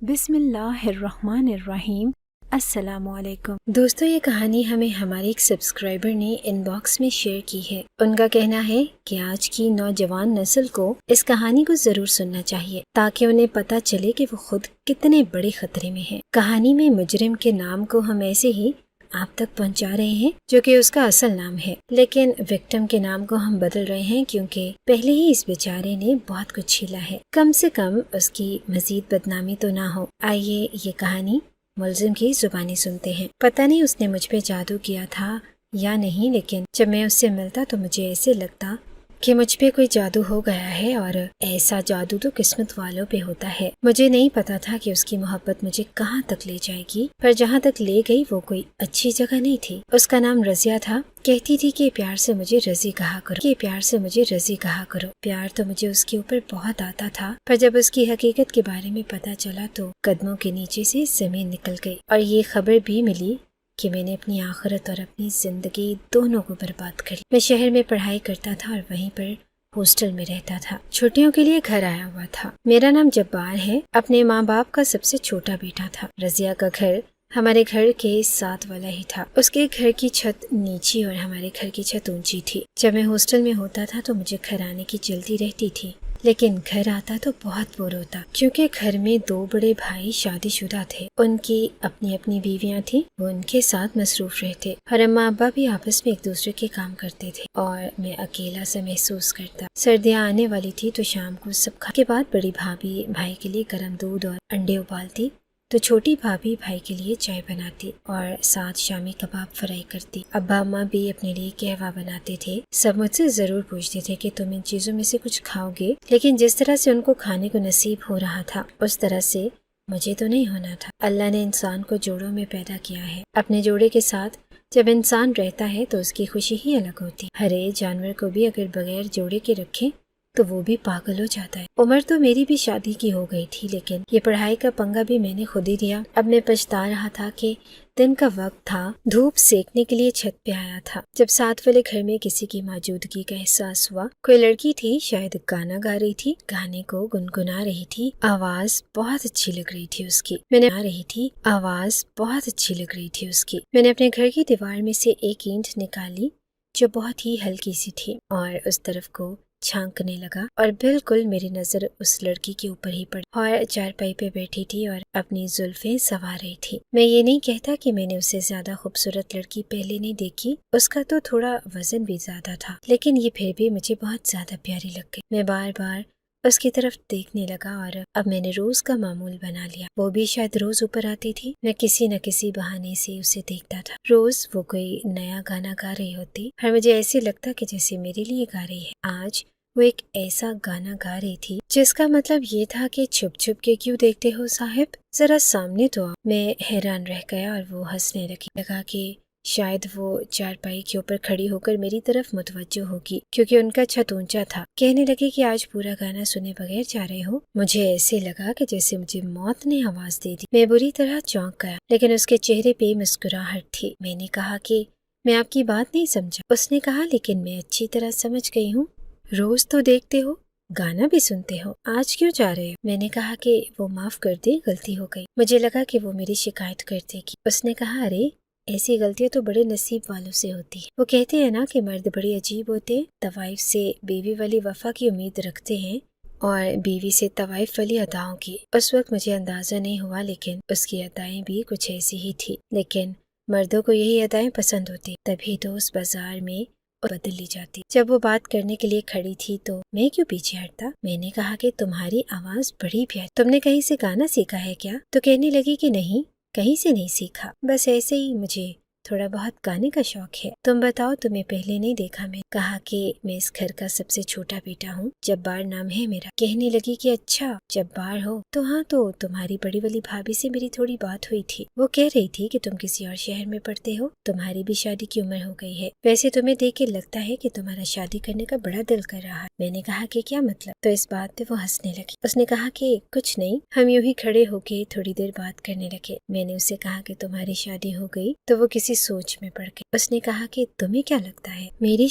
بسم اللہ الرحمن الرحیم۔ السلام علیکم دوستو، یہ کہانی ہمیں ہمارے ایک سبسکرائبر نے ان باکس میں شیئر کی ہے۔ ان کا کہنا ہے کہ آج کی نوجوان نسل کو اس کہانی کو ضرور سننا چاہیے تاکہ انہیں پتہ چلے کہ وہ خود کتنے بڑے خطرے میں ہیں۔ کہانی میں مجرم کے نام کو ہم ایسے ہی آپ تک پہنچا رہے ہیں جو کہ اس کا اصل نام ہے، لیکن وکٹم کے نام کو ہم بدل رہے ہیں کیونکہ پہلے ہی اس بیچارے نے بہت کچھ چھیلا ہے، کم سے کم اس کی مزید بدنامی تو نہ ہو۔ آئیے یہ کہانی ملزم کی زبانی سنتے ہیں۔ پتہ نہیں اس نے مجھ پہ جادو کیا تھا یا نہیں، لیکن جب میں اس سے ملتا تو مجھے ایسے لگتا کہ مجھ پہ کوئی جادو ہو گیا ہے، اور ایسا جادو تو قسمت والوں پہ ہوتا ہے۔ مجھے نہیں پتا تھا کہ اس کی محبت مجھے کہاں تک لے جائے گی، پر جہاں تک لے گئی وہ کوئی اچھی جگہ نہیں تھی۔ اس کا نام رضیہ تھا۔ کہتی تھی کہ پیار سے مجھے رضی کہا کرو، کہ پیار سے مجھے رضی کہا کرو۔ پیار تو مجھے اس کے اوپر بہت آتا تھا، پر جب اس کی حقیقت کے بارے میں پتا چلا تو قدموں کے نیچے سے زمین نکل گئی، اور یہ خبر بھی ملی کہ میں نے اپنی آخرت اور اپنی زندگی دونوں کو برباد کر لی۔ میں شہر میں پڑھائی کرتا تھا اور وہیں پر ہاسٹل میں رہتا تھا۔ چھٹیوں کے لیے گھر آیا ہوا تھا۔ میرا نام جبار ہے، اپنے ماں باپ کا سب سے چھوٹا بیٹا تھا۔ رضیہ کا گھر ہمارے گھر کے ساتھ والا ہی تھا۔ اس کے گھر کی چھت نیچی اور ہمارے گھر کی چھت اونچی تھی۔ جب میں ہاسٹل میں ہوتا تھا تو مجھے گھر آنے کی جلدی رہتی تھی، لیکن گھر آتا تو بہت بور ہوتا، کیونکہ گھر میں 2 بڑے بھائی شادی شدہ تھے۔ ان کی اپنی اپنی بیویاں تھیں، وہ ان کے ساتھ مصروف رہتے، اور اماں ابا بھی آپس میں ایک دوسرے کے کام کرتے تھے، اور میں اکیلا سا محسوس کرتا۔ سردیاں آنے والی تھی تو شام کو سب کھانے کے بعد بڑی بھابھی بھائی کے لیے گرم دودھ اور انڈے ابالتی، تو چھوٹی بھابھی بھائی کے لیے چائے بناتی اور ساتھ شامی کباب فرائی کرتی۔ ابا اماں بھی اپنے لیے قہوہ بناتے تھے۔ سب مجھ سے ضرور پوچھتے تھے کہ تم ان چیزوں میں سے کچھ کھاؤ گے، لیکن جس طرح سے ان کو کھانے کو نصیب ہو رہا تھا اس طرح سے مجھے تو نہیں ہونا تھا۔ اللہ نے انسان کو جوڑوں میں پیدا کیا ہے۔ اپنے جوڑے کے ساتھ جب انسان رہتا ہے تو اس کی خوشی ہی الگ ہوتی۔ ہر ایک جانور کو بھی اگر بغیر جوڑے کے رکھیں تو وہ بھی پاگل ہو جاتا ہے۔ عمر تو میری بھی شادی کی ہو گئی تھی، لیکن یہ پڑھائی کا پنگا بھی میں نے خود ہی دیا۔ اب میں پچھتا رہا تھا کہ دن کا وقت تھا، دھوپ سیکنے کے لیے چھت پہ آیا تھا، جب ساتھ والے گھر میں کسی کی موجودگی کا احساس ہوا۔ کوئی لڑکی تھی، شاید گانا گا رہی تھی، گانے کو گنگنا رہی تھی، آواز بہت اچھی لگ رہی تھی اس کی۔ میں نے اپنے گھر کی دیوار میں سے ایک اینٹ نکالی جو بہت ہی ہلکی سی تھی، اور اس طرف کو چھانکنے لگا، اور بالکل میری نظر اس لڑکی کے اوپر ہی پڑی، اور چارپائی پہ بیٹھی تھی اور اپنی زلفیں سنوار رہی تھی۔ میں یہ نہیں کہتا کہ میں نے اس سے زیادہ خوبصورت لڑکی پہلے نہیں دیکھی، اس کا تو تھوڑا وزن بھی زیادہ تھا، لیکن یہ پھر بھی مجھے بہت زیادہ پیاری لگ گئی۔ میں بار بار اس کی طرف دیکھنے لگا، اور اب میں نے روز کا معمول بنا لیا۔ وہ بھی شاید روز اوپر آتی تھی، میں کسی نہ کسی بہانے سے اسے دیکھتا تھا۔ روز وہ کوئی نیا گانا گا رہی ہوتی اور مجھے ایسے لگتا کہ جیسے میرے لیے گا رہی ہے۔ آج وہ ایک ایسا گانا گا رہی تھی جس کا مطلب یہ تھا کہ چھپ چھپ کے کیوں دیکھتے ہو صاحب، ذرا سامنے تو آؤ۔ میں حیران رہ گیا اور وہ ہنسنے لگا کہ شاید وہ چارپائی کے اوپر کھڑی ہو کر میری طرف متوجہ ہوگی، کیونکہ ان کا چھت اونچا تھا۔ کہنے لگی کہ آج پورا گانا سنے بغیر جا رہے ہو۔ مجھے ایسے لگا کہ جیسے مجھے موت نے آواز دے دی۔ میں بری طرح چونک گیا، لیکن اس کے چہرے پہ مسکراہٹ تھی۔ میں نے کہا کہ میں آپ کی بات نہیں سمجھا۔ اس نے کہا لیکن میں اچھی طرح سمجھ گئی ہوں، روز تو دیکھتے ہو، گانا بھی سنتے ہو، آج کیوں جا رہے ہو؟ میں نے کہا کہ وہ معاف کر دے، غلطی ہو گئی۔ مجھے لگا کہ وہ میری شکایت کر دے گی۔ اس نے کہا ارے ایسی غلطیاں تو بڑے نصیب والوں سے ہوتی ہیں۔ وہ کہتے ہیں نا کہ مرد بڑے عجیب ہوتے ہیں، طوائف سے بیوی والی وفا کی امید رکھتے ہیں اور بیوی سے طوائف والی اداؤں کی۔ اس وقت مجھے اندازہ نہیں ہوا، لیکن اس کی ادائیں بھی کچھ ایسی ہی تھی، لیکن مردوں کو یہی ادائیں پسند ہوتی، تبھی تو اس بازار میں بدل لی جاتی۔ جب وہ بات کرنے کے لیے کھڑی تھی تو میں کیوں پیچھے ہٹتا؟ میں نے کہا کہ تمہاری آواز بڑی پیاری، تم نے کہیں سے گانا سیکھا ہے کیا؟ تو کہنے لگی کہ نہیں، کہیں سے نہیں سیکھا، بس ایسے ہی مجھے تھوڑا بہت گانے کا شوق ہے۔ تم بتاؤ، تمہیں پہلے نہیں دیکھا۔ میں کہا کہ میں اس گھر کا سب سے چھوٹا بیٹا ہوں، جبار نام ہے میرا۔ کہنے لگی کہ اچھا جبار ہو، تو ہاں، تو تمہاری بڑی والی بھابھی سے میری تھوڑی بات ہوئی تھی، وہ کہہ رہی تھی کہ تم کسی اور شہر میں پڑھتے ہو، تمہاری بھی شادی کی عمر ہو گئی ہے، ویسے تمہیں دیکھ کے لگتا ہے کہ تمہارا شادی کرنے کا بڑا دل کر رہا ہے۔ میں نے کہا کہ کیا مطلب؟ تو اس بات پہ وہ ہنسنے لگی۔ اس نے کہا کہ کچھ نہیں، ہم یوں ہی کھڑے ہو کے تھوڑی دیر بات کرنے لگے۔ میں نے اسے کہا کہ تمہاری شادی ہو گئی تو وہ کسی सोच में पड़ गई। उसने कहा कि तुम्हें क्या लगता है मेरी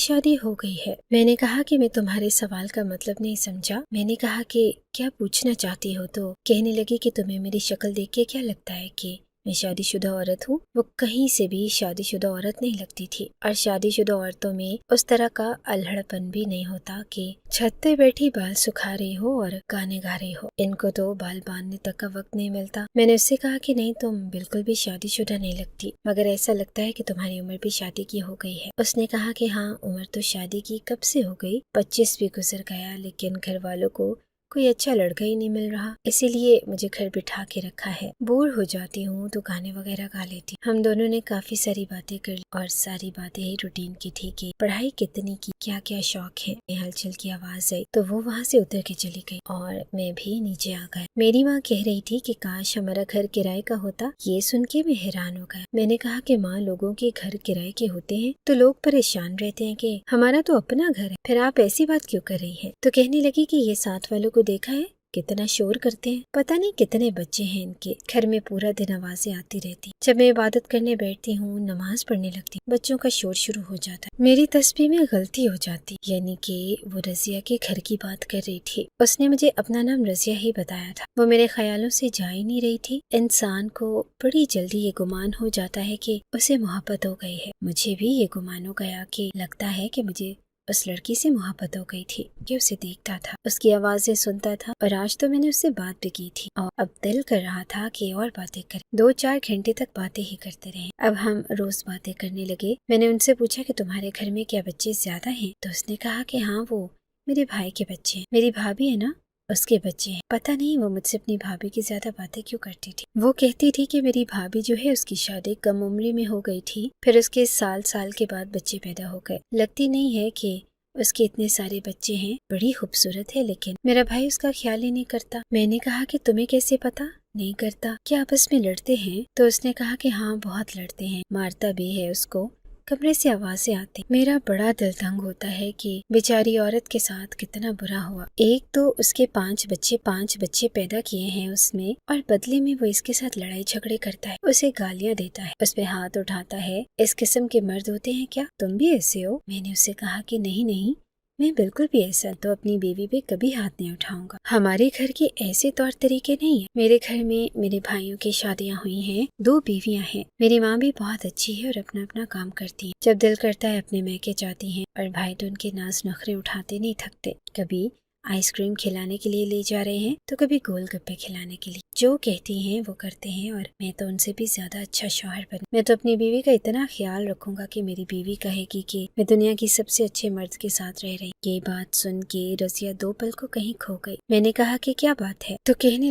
शादी हो गई है। मैंने कहा कि मैं तुम्हारे सवाल का मतलब नहीं समझा। मैंने कहा कि क्या पूछना चाहती हो? तो कहने लगी कि तुम्हें मेरी शक्ल देख के क्या लगता है कि मैं शादीशुदा औरत हूँ। वो कहीं से भी शादीशुदा औरत नहीं लगती थी और शादीशुदा औरतों में उस तरह का अल्हड़पन भी नहीं होता कि छत पे बैठी बाल सुखा रही हो और गाने गा रही हो। इनको तो बाल बांधने तक का वक्त नहीं मिलता। मैंने उससे कहा कि नहीं, तुम बिल्कुल भी शादीशुदा नहीं लगती, मगर ऐसा लगता है कि तुम्हारी उम्र भी शादी की हो गई है। उसने कहा कि हाँ, उम्र तो शादी की कब से हो गई, 25 भी गुजर गया, लेकिन घर वालों को कोई अच्छा लड़का ही नहीं मिल रहा, इसीलिए मुझे घर बिठा के रखा है। बोर हो जाती हूँ तो गाने वगैरह गा लेती। हम दोनों ने काफी सारी बातें कर ली और सारी बातें ही रूटीन की थी कि पढ़ाई कितनी की, क्या क्या शौक है। हलचल की आवाज आई तो वो वहाँ से उतर के चली गई और मैं भी नीचे आ गया। मेरी माँ कह रही थी कि काश हमारा घर किराए का होता। ये सुन के मैं हैरान हो गया। मैंने कहा कि माँ, लोगों के घर किराए के होते हैं तो लोग परेशान रहते हैं कि हमारा तो अपना घर है, फिर आप ऐसी बात क्यों कर रही है? तो कहने लगी कि ये साथ वालों को देखा है कितना शोर करते हैं, पता नहीं कितने बच्चे हैं इनके घर में, पूरा दिन आवाजें आती रहती। जब मैं इबादत करने बैठती हूँ, नमाज पढ़ने लगती, बच्चों का शोर शुरू हो जाता है। मेरी तस्बीह में गलती हो जाती, यानी कि वो रजिया के घर की बात कर रही थी। उसने मुझे अपना नाम रजिया ही बताया था। वो मेरे ख्यालों से जा ही नहीं रही थी। इंसान को बड़ी जल्दी ये गुमान हो जाता है कि उसे मोहब्बत हो गई है। मुझे भी ये गुमान हो गया कि लगता है कि मुझे उस लड़की से मोहब्बत हो गई थी कि उसे देखता था, उसकी आवाजें सुनता था और आज तो मैंने उससे बात भी की थी और अब दिल कर रहा था कि और बातें करें। 2-4 घंटे तक बातें ही करते रहे। अब हम रोज बातें करने लगे। मैंने उनसे पूछा कि तुम्हारे घर में क्या बच्चे ज्यादा हैं? तो उसने कहा कि हाँ, वो मेरे भाई के बच्चे हैं। मेरी भाभी है ना, उसके बच्चे हैं। पता नहीं वो मुझसे अपनी भाभी की ज्यादा बातें क्यों करती थी। वो कहती थी कि मेरी भाभी जो है उसकी शादी कम उम्र में हो गई थी, फिर उसके साल साल के बाद बच्चे पैदा हो गए। लगती नहीं है कि उसके इतने सारे बच्चे हैं, बड़ी खूबसूरत है, लेकिन मेरा भाई उसका ख्याल ही नहीं करता। मैंने कहा कि तुम्हें कैसे पता नहीं करता, क्या आपस में लड़ते हैं? तो उसने कहा कि हाँ, बहुत लड़ते हैं, मारता भी है उसको। कमरे से आवाजें आती। मेरा बड़ा दिल तंग होता है कि बेचारी औरत के साथ कितना बुरा हुआ। एक तो उसके 5 बच्चे पैदा किए हैं उसमें, और बदले में वो इसके साथ लड़ाई झगड़े करता है, उसे गालियां देता है, उस पे हाथ उठाता है। इस किस्म के मर्द होते हैं क्या? तुम भी ऐसे हो? मैंने उससे कहा कि नहीं, मैं बिल्कुल भी ऐसा तो अपनी बीवी पे कभी हाथ नहीं उठाऊंगा। हमारे घर के ऐसे तौर तरीके नहीं है। मेरे घर में मेरे भाइयों की शादियां हुई हैं, 2 बीवियां हैं। मेरी माँ भी बहुत अच्छी है और अपना अपना काम करती है। जब दिल करता है अपने मैके जाती हैं, और भाई तो उनके नाज नखरे उठाते नहीं थकते। कभी आइसक्रीम खिलाने के लिए ले जा रहे हैं तो कभी गोलगप्पे खिलाने के लिए। जो कहती हैं वो करते हैं, और मैं तो उनसे भी ज्यादा अच्छा शौहर बनूं। मैं तो अपनी बीवी का इतना ख्याल रखूंगा कि मेरी बीवी कहेगी कि मैं दुनिया की सबसे अच्छे मर्द के साथ रह रही। ये बात सुन के रजिया 2 पल को कहीं खो गई। मैंने कहा कि क्या बात है? तो कहने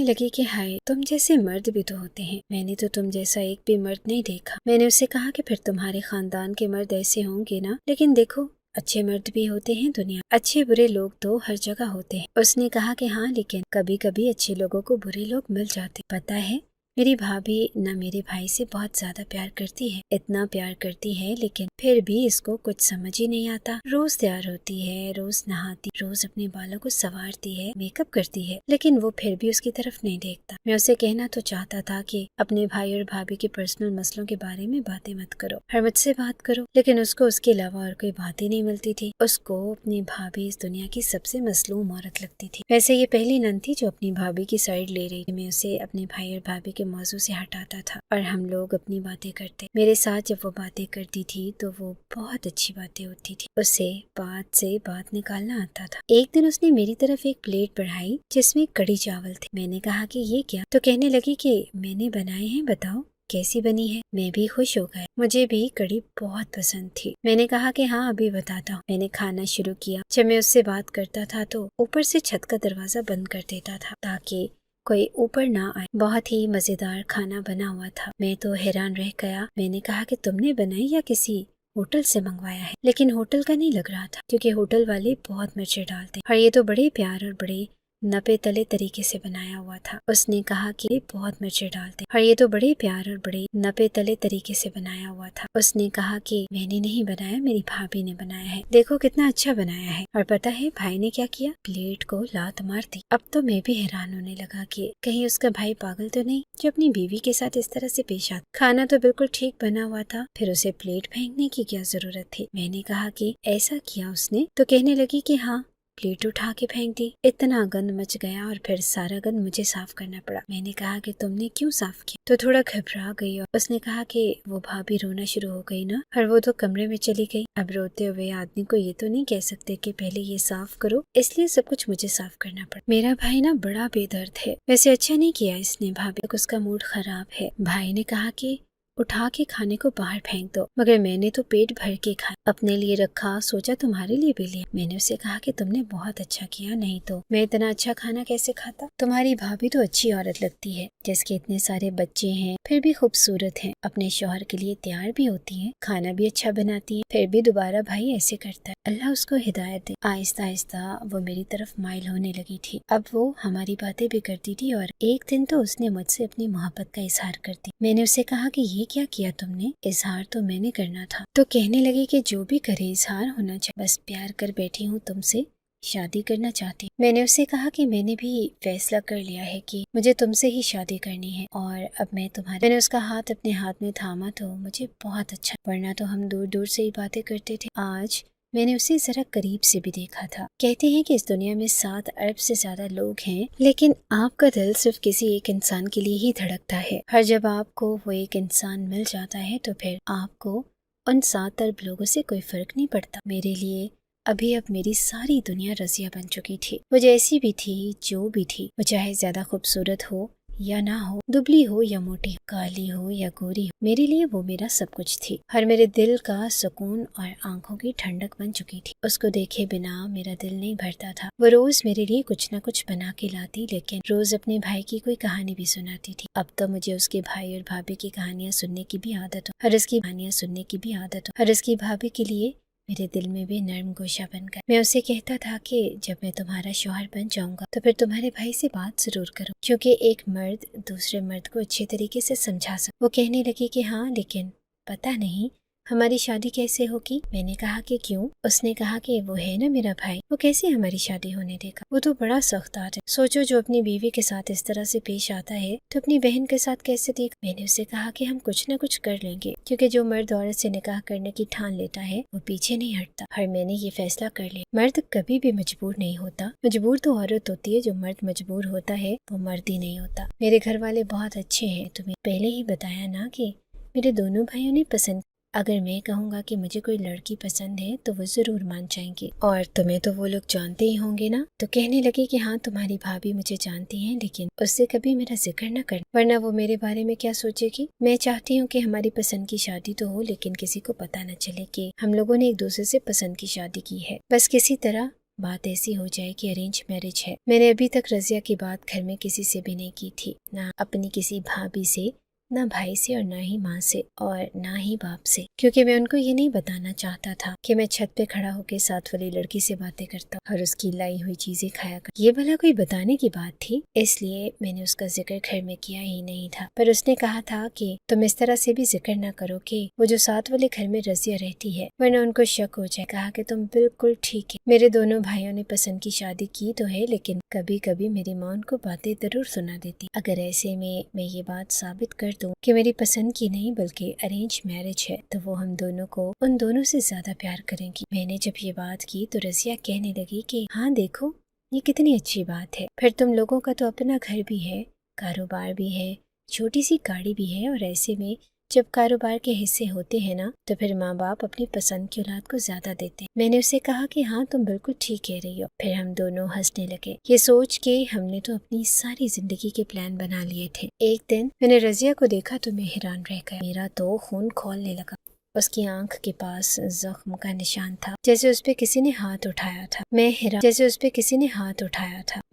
लगी कि हाय, तुम जैसे मर्द भी तो होते हैं। मैंने तो तुम जैसा एक भी मर्द नहीं देखा। मैंने उससे कहा कि फिर तुम्हारे खानदान के मर्द ऐसे होंगे ना, लेकिन देखो अच्छे मर्द भी होते हैं दुनिया, अच्छे बुरे लोग तो हर जगह होते हैं। उसने कहा कि हाँ, लेकिन कभी कभी अच्छे लोगों को बुरे लोग मिल जाते। पता है, मेरी भाभी न मेरे भाई से बहुत ज्यादा प्यार करती है, इतना प्यार करती है, लेकिन फिर भी इसको कुछ समझ ही नहीं आता। रोज तैयार होती है, रोज नहाती, रोज अपने बालों को संवारती है, मेकअप करती है, लेकिन वो फिर भी उसकी तरफ नहीं देखता। मैं उसे कहना तो चाहता था कि अपने भाई और भाभी के पर्सनल मसलों के बारे में बातें मत करो, हर मुझसे बात करो, लेकिन उसको उसके अलावा और कोई बात ही नहीं मिलती थी। उसको अपनी भाभी इस दुनिया की सबसे मसलूम औरत लगती थी। वैसे ये पहली नन थी जो अपनी भाभी की साइड ले रही। मैं उसे अपने भाई और भाभी के मौजू से हटाता था और हम लोग अपनी बातें करते। मेरे साथ जब वो बातें करती थी तो वो बहुत अच्छी बातें होती थी। उसे बात से बात निकालना आता था। एक दिन उसने मेरी तरफ एक प्लेट बढ़ाई जिसमें कड़ी चावल थे। मैंने कहा कि ये क्या? तो कहने लगी कि मैंने बनाए हैं, बताओ कैसी बनी है। मैं भी खुश हो गया, मुझे भी कड़ी बहुत पसंद थी। मैंने कहा कि हाँ, अभी बताता हूँ। मैंने खाना शुरू किया। जब मैं उससे बात करता था तो ऊपर से छत का दरवाजा बंद कर देता था ताकि कोई ऊपर ना आए। बहुत ही मजेदार खाना बना हुआ था। मैं तो हैरान रह गया। मैंने कहा कि तुमने बनाई या किसी होटल से मंगवाया है? लेकिन होटल का नहीं लग रहा था, क्योंकि होटल वाले बहुत मिर्चें डालते और ये तो बड़े प्यार और बड़े नपे तले तरीके से बनाया हुआ था। उसने कहा कि बहुत मिर्चें डालते और ये तो बड़े प्यार और बड़े नपे तले तरीके से बनाया हुआ था। उसने कहा कि मैंने नहीं बनाया, मेरी भाभी ने बनाया है, देखो कितना अच्छा बनाया है। और पता है भाई ने क्या किया? प्लेट को लात मार दी। अब तो मैं भी हैरान होने लगा कि कहीं उसका भाई पागल तो नहीं जो अपनी बीवी के साथ इस तरह से पेश आता। खाना तो बिल्कुल ठीक बना हुआ था, फिर उसे प्लेट फेंकने की क्या जरूरत थी। मैंने कहा कि ऐसा किया उसने, तो कहने लगी कि हाँ, प्लेट उठा के फेंक दी। इतना गंद मच गया और फिर सारा गंद मुझे साफ करना पड़ा। मैंने कहा कि तुमने क्यों साफ किया, तो थोड़ा घबरा गई और उसने कहा कि वो भाभी रोना शुरू हो गई ना, और वो तो कमरे में चली गई। अब रोते हुए आदमी को ये तो नहीं कह सकते कि पहले ये साफ करो, इसलिए सब कुछ मुझे साफ करना पड़ा। मेरा भाई ना बड़ा बेदर्द है। वैसे अच्छा नहीं किया इसने, भाभी को उसका मूड खराब है। भाई ने कहा कि उठा के खाने को बाहर फेंक दो, मगर मैंने तो पेट भर के खाया, अपने लिए रखा, सोचा तुम्हारे लिए भी लिया। मैंने उसे कहा कि तुमने बहुत अच्छा किया, नहीं तो मैं इतना अच्छा खाना कैसे खाता। तुम्हारी भाभी तो अच्छी औरत लगती है, जिसके इतने सारे बच्चे हैं, फिर भी खूबसूरत है, अपने शौहर के लिए तैयार भी होती है, खाना भी अच्छा बनाती है, फिर भी दोबारा भाई ऐसे करता है। अल्लाह उसको हिदायत दे। आहिस्ता आहिस्ता वो मेरी तरफ माइल होने लगी थी। अब वो हमारी बातें भी करती थी और एक दिन तो उसने मुझसे अपनी मोहब्बत का इजहार कर दी। मैंने उसे कहा कि ये क्या किया तुमने, इजहार तो मैंने करना था। तो कहने लगी कि जो भी करे इजहार होना चाहिए, बस प्यार कर बैठी हूँ तुमसे, शादी करना चाहती। मैंने उससे कहा कि मैंने भी फैसला कर लिया है कि मुझे तुमसे ही शादी करनी है और अब मैं तुम्हारे। मैंने उसका हाथ अपने हाथ में थामा तो मुझे बहुत अच्छा, वरना तो हम दूर दूर से ही बातें करते थे। आज मैंने उसे जरा करीब से भी देखा था। कहते हैं कि इस दुनिया में 7 अरब से ज्यादा लोग हैं, लेकिन आपका दिल सिर्फ किसी एक इंसान के लिए ही धड़कता है। हर जब आपको वो एक इंसान मिल जाता है तो फिर आपको उन 7 अरब लोगों से कोई फर्क नहीं पड़ता। मेरे लिए अभी अब मेरी सारी दुनिया रजिया बन चुकी थी। वो जैसी भी थी, जो भी थी, वो चाहे ज्यादा खूबसूरत हो या ना हो, दुबली हो या मोटी, काली हो या गोरी हो, मेरे लिए वो मेरा सब कुछ थी। हर मेरे दिल का सुकून और आंखों की ठंडक बन चुकी थी। उसको देखे बिना मेरा दिल नहीं भरता था। वो रोज मेरे लिए कुछ न कुछ बना के लाती, लेकिन रोज अपने भाई की कोई कहानी भी सुनाती थी। अब तो मुझे उसके भाई और भाभी की कहानियां सुनने की भी आदत हो, हर उसकी कहानियां सुनने की भी आदत हो, हर उसकी भाभी के लिए मेरे दिल में भी नर्म गोशा बनकर। मैं उसे कहता था कि जब मैं तुम्हारा शौहर बन जाऊंगा तो फिर तुम्हारे भाई से बात जरूर करो, क्योंकि एक मर्द दूसरे मर्द को अच्छे तरीके से समझा सकता। वो कहने लगी कि हाँ, लेकिन पता नहीं हमारी शादी कैसे होगी। मैंने कहा कि क्यों। उसने कहा कि वो है ना मेरा भाई, वो कैसे हमारी शादी होने देगा, वो तो बड़ा सख्त है। सोचो, जो अपनी बीवी के साथ इस तरह से पेश आता है तो अपनी बहन के साथ कैसे देख। मैंने उसे कहा कि हम कुछ न कुछ कर लेंगे, क्योंकि जो मर्द औरत से निकाह करने की ठान लेता है वो पीछे नहीं हटता। और मैंने ये फैसला कर लिया, मर्द कभी भी मजबूर नहीं होता, मजबूर तो औरत होती है। जो मर्द मजबूर होता है वो मर्द ही नहीं होता। मेरे घर वाले बहुत अच्छे हैं, तुम्हें पहले ही बताया ना कि मेरे दोनों भाइयों ने पसंद। अगर मैं कहूँगा कि मुझे कोई लड़की पसंद है तो वो जरूर मान जाएंगी, और तुम्हें तो वो लोग जानते ही होंगे ना। तो कहने लगी कि हाँ, तुम्हारी भाभी मुझे जानती हैं, लेकिन उससे कभी मेरा जिक्र न कर, वरना वो मेरे बारे में क्या सोचेगी। मैं चाहती हूँ कि हमारी पसंद की शादी तो हो, लेकिन किसी को पता न चले कि हम लोगों ने एक दूसरे से पसंद की शादी की है। बस किसी तरह बात ऐसी हो जाए कि अरेंज मैरिज है। मैंने अभी तक रजिया की बात घर में किसी से भी नहीं की थी, ना अपनी किसी भाभी से, ना भाई से, और ना ही माँ से, और ना ही बाप से, क्योंकि मैं उनको ये नहीं बताना चाहता था कि मैं छत पे खड़ा होकर साथ वाली लड़की से बातें करता हूँ और उसकी लाई हुई चीजें खाया कर। ये भला कोई बताने की बात थी, इसलिए मैंने उसका जिक्र घर में किया ही नहीं था। पर उसने कहा था कि तुम इस तरह से भी जिक्र ना करो कि वो जो साथ वाले घर में रजिया रहती है, वरना उनको शक हो जाए। कहा कि तुम बिल्कुल ठीक है, मेरे दोनों भाइयों ने पसंद की शादी की तो है, लेकिन कभी कभी मेरी माँ उनको बातें जरूर सुना देती। अगर ऐसे में मैं ये बात साबित कर दूं कि मेरी पसंद की नहीं बल्कि अरेंज मैरिज है, तो वो हम दोनों को उन दोनों से ज्यादा प्यार करेंगी। मैंने जब ये बात की तो रजिया कहने लगी कि हाँ देखो, ये कितनी अच्छी बात है, फिर तुम लोगों का तो अपना घर भी है, कारोबार भी है, छोटी सी गाड़ी भी है, और ऐसे में जब कारोबार के हिस्से होते हैं ना, तो फिर माँ बाप अपनी पसंद की औलाद को ज्यादा देते हैं। मैंने उसे कहा कि हाँ, तुम बिल्कुल ठीक कह रही हो। फिर हम दोनों हंसने लगे। ये सोच के हमने तो अपनी सारी जिंदगी के प्लान बना लिए थे। एक दिन मैंने रजिया को देखा तो मैं हैरान रह गया। मेरा तो खून खौलने लगा। उसकी आंख के पास जख्म का निशान था, जैसे उस पे किसी ने हाथ उठाया था।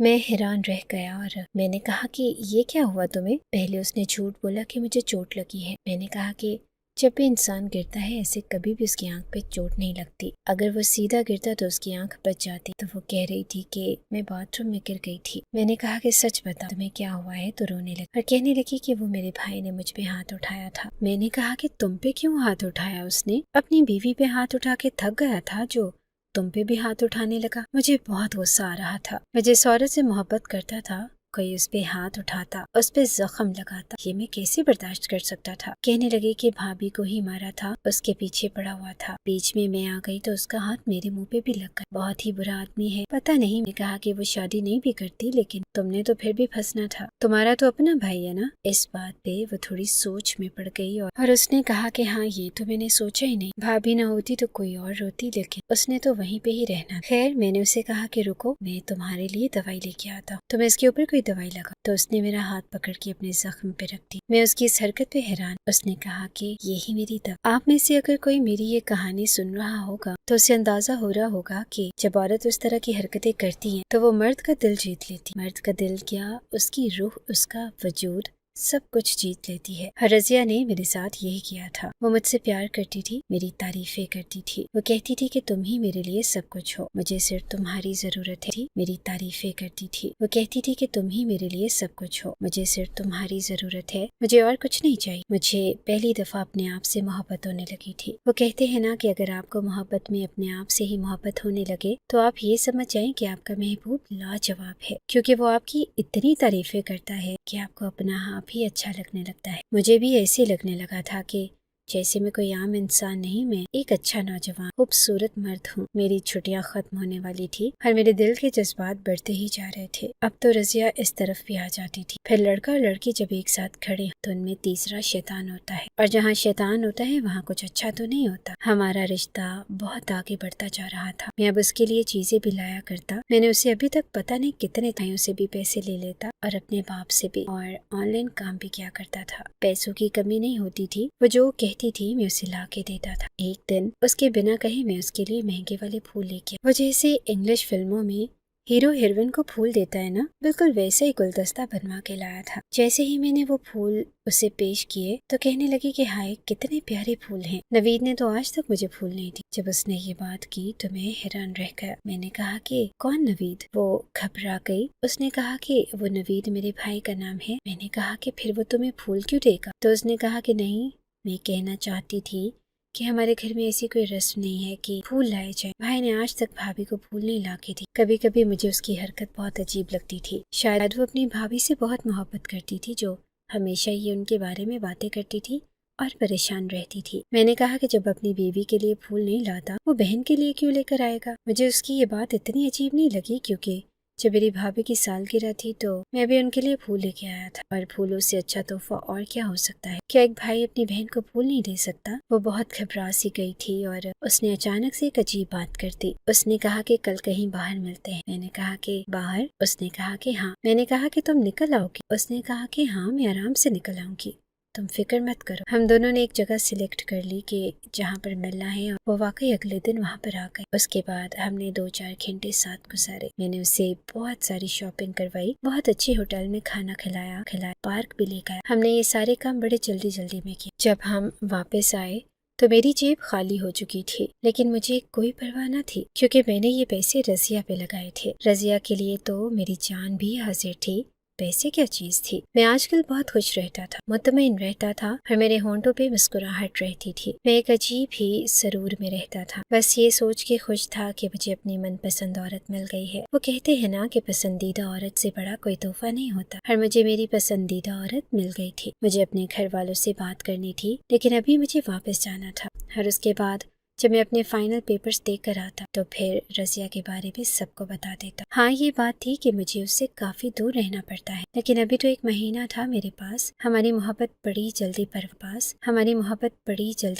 मैं हैरान रह गया और मैंने कहा कि ये क्या हुआ तुम्हें। पहले उसने झूठ बोला कि मुझे चोट लगी है। मैंने कहा कि जब भी इंसान गिरता है ऐसे कभी भी उसकी आंख पे चोट नहीं लगती, अगर वो सीधा गिरता तो उसकी आंख बच जाती। तो वो कह रही थी कि मैं बाथरूम में गिर गई थी। मैंने कहा कि सच बता, तुम्हें क्या हुआ है। तो रोने लगी और कहने लगी कि वो मेरे भाई ने मुझ पे हाथ उठाया था। मैंने कहा कि तुम पे क्यों हाथ उठाया उसने। अपनी बीवी पे हाथ उठा के थक गया था जो तुम पे भी हाथ उठाने लगा। मुझे बहुत गुस्सा आ रहा था। मैं जिस औरत से मोहब्बत करता था कोई उस पे हाथ उठाता, उस पे जख्म लगाता, ये मैं कैसे बर्दाश्त कर सकता था। कहने लगे कि भाभी को ही मारा था, उसके पीछे पड़ा हुआ था। बीच में मैं आ गई तो उसका हाथ मेरे मुंह पे भी लग गया। बहुत ही बुरा आदमी है, पता नहीं। मैं कहा कि वो शादी नहीं भी करती, लेकिन तुमने तो फिर भी फंसना था, तुम्हारा तो अपना भाई है ना। इस बात पे वो थोड़ी सोच में पड़ गई और उसने कहा कि हाँ, ये तो मैंने सोचा ही नहीं, भाभी ना होती तो कोई और होती, लेकिन उसने तो वहीं पे ही रहना। खैर, मैंने उसे कहा कि रुको, मैं तुम्हारे लिए दवाई लेके आता हूँ, तुम इसके ऊपर कोई दवाई लगा। तो उसने मेरा हाथ पकड़ के अपने जख्म पे रख दी। मैं उसकी इस हरकत पे हैरान। उसने कहा कि यही मेरी दवा। आप में से अगर कोई मेरी ये कहानी सुन रहा होगा तो उसे अंदाजा हो रहा होगा कि जब औरत उस तरह की हरकतें करती है तो वो मर्द का दिल जीत लेती। मर्द का दिल क्या, उसकी रूह, उसका वजूद, सब कुछ जीत लेती है। रज़िया ने मेरे साथ यही किया था। वो मुझसे प्यार करती थी, मेरी तारीफें करती थी। वो कहती थी कि तुम ही मेरे लिए सब कुछ हो, मुझे सिर्फ तुम्हारी जरूरत है। मेरी तारीफें करती थी। वो कहती थी कि तुम ही मेरे लिए सब कुछ हो, मुझे सिर्फ तुम्हारी जरूरत है, मुझे और कुछ नहीं चाहिए। मुझे पहली दफा अपने आप से मोहब्बत होने लगी थी। वो कहते हैं ना कि अगर आपको मोहब्बत में अपने आप से ही मोहब्बत होने लगे तो आप ये समझ जाएं कि आपका महबूब लाजवाब है, क्योंकि वो आपकी इतनी तारीफें करता है कि आपको अपना आप ही अच्छा लगने लगता है। मुझे भी ऐसे लगने लगा था कि जैसे मैं कोई आम इंसान नहीं, मैं एक अच्छा नौजवान खूबसूरत मर्द हूँ। मेरी छुट्टियाँ खत्म होने वाली थी और मेरे दिल के जज्बात बढ़ते ही जा रहे थे। अब तो रज़िया इस तरफ भी आ जाती थी। फिर लड़का और लड़की जब एक साथ खड़े तो उनमें तीसरा शैतान होता है, और जहाँ शैतान होता है वहाँ कुछ अच्छा तो नहीं होता। हमारा रिश्ता बहुत आगे बढ़ता जा रहा था। मैं अब उसके लिए चीजें भी लाया करता। मैंने उसे अभी तक पता नहीं कितने ताइयों से भी पैसे ले लेता और अपने बाप से भी, और ऑनलाइन काम भी किया करता था। पैसों की कमी नहीं होती थी। वो जो कहती थी मैं उसे ला के देता था। एक दिन उसके बिना कहे मैं उसके लिए महंगे वाले फूल लेके, वो जैसे इंग्लिश फिल्मों में हीरो हीरोइन को फूल देता है ना, बिल्कुल वैसे ही गुलदस्ता बनवा के लाया था। जैसे ही मैंने वो फूल उसे पेश किए तो कहने लगी कि हाय, कितने प्यारे फूल हैं। नवीद ने तो आज तक मुझे फूल नहीं दी। जब उसने ये बात की तो मैं हैरान रह गया। मैंने कहा कि कौन नवीद? वो घबरा गई। उसने कहा कि वो नवीद मेरे भाई का नाम है। मैंने कहा कि फिर वो तुम्हें फूल क्यों देगा? तो उसने कहा कि नहीं, मैं कहना चाहती थी कि हमारे घर में ऐसी कोई रस्म नहीं है कि फूल लाए जाए। भाई ने आज तक भाभी को फूल नहीं ला के दी। कभी कभी मुझे उसकी हरकत बहुत अजीब लगती थी। शायद वो अपनी भाभी से बहुत मोहब्बत करती थी, जो हमेशा ये उनके बारे में बातें करती थी और परेशान रहती थी। मैंने कहा कि जब अपनी बीवी के लिए फूल नहीं लाता, वो बहन के लिए क्यों लेकर आएगा? मुझे उसकी ये बात इतनी अजीब नहीं लगी, क्योंकि जब मेरी भाभी की सालगिरह थी तो मैं भी उनके लिए फूल लेके आया था। और फूलों से अच्छा तोहफा और क्या हो सकता है? क्या एक भाई अपनी बहन को फूल नहीं दे सकता? वो बहुत घबरा सी गई थी और उसने अचानक से एक अजीब बात कर दी। उसने कहा कि कल कहीं बाहर मिलते हैं। मैंने कहा कि बाहर? उसने कहा कि हाँ। मैंने कहा कि तुम निकल आओगी? उसने कहा कि हाँ, मैं आराम से निकल आऊंगी, तुम फिक्र मत करो। हम दोनों ने एक जगह सिलेक्ट कर ली कि जहाँ पर मिलना है, और वो वाकई अगले दिन वहाँ पर आ गए। उसके बाद हमने 2-4 घंटे साथ गुजारे। मैंने उसे बहुत सारी शॉपिंग करवाई, बहुत अच्छे होटल में खाना खिलाया, पार्क भी ले गया। हमने ये सारे काम बड़े जल्दी जल्दी में किए। जब हम वापस आए तो मेरी जेब खाली हो चुकी थी, लेकिन मुझे कोई परवाह न थी, क्योंकि मैंने ये पैसे रज़िया पे लगाए थे। रज़िया के लिए तो मेरी जान भी हाजिर थी। पैसे क्या चीज थी। मैं आजकल बहुत खुश रहता था, मुतमईन रहता था, और मेरे होंठों पे मुस्कुराहट रहती थी। मैं एक अजीब ही सरूर में रहता था। बस ये सोच के खुश था कि मुझे अपनी मनपसंद औरत मिल गई है। वो कहते हैं ना कि पसंदीदा औरत से बड़ा कोई तोहफा नहीं होता, और मुझे मेरी पसंदीदा औरत मिल गई थी। मुझे अपने घर वालों से बात करनी थी, लेकिन अभी मुझे वापस जाना था। और उसके बाद जब मैं अपने फाइनल पेपर्स देख कर आता तो फिर रज़िया के बारे में सबको बता देता। हाँ, ये बात थी कि मुझे उससे काफी दूर रहना पड़ता है, लेकिन अभी तो 1 महीना था मेरे पास। हमारी मोहब्बत बड़ी जल्दी